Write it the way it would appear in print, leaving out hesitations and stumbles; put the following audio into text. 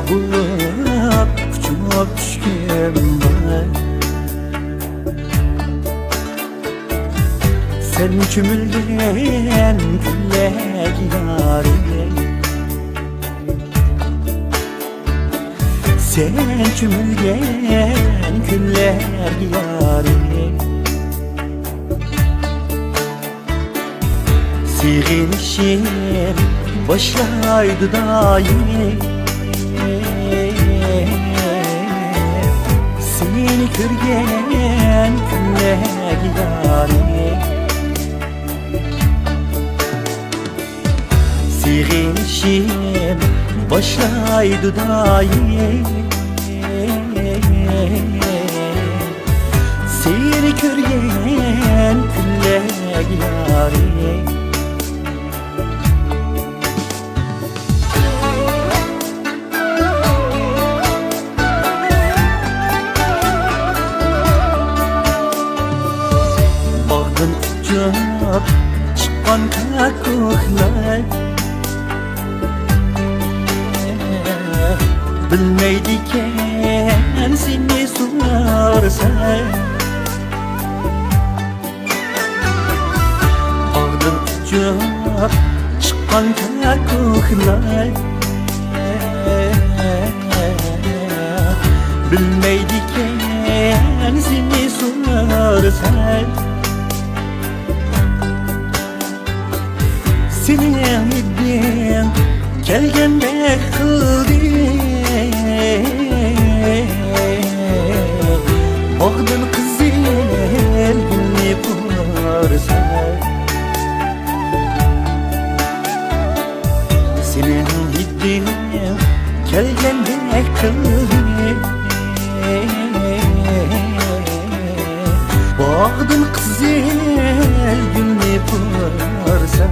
bulup uçup düşküm var. Sen çümülgen güllek yarim, sen çümülgen güller yarim. Sevinişim başlaydı daim, seni körgen güller yarim. Sevinişim başlaydı daim, seni körgen güller yarim. Uçup çıkan kakuklar bilmeydiken seni sorarsa, bağdan uçup çıkan kakuklar bilmeydiken seni sorarsa, seni emidim kelgende kıldı, bağdan kızıl gülni varsa. Seni emidim kelgende kıldı, bağdan kızıl gülni varsa.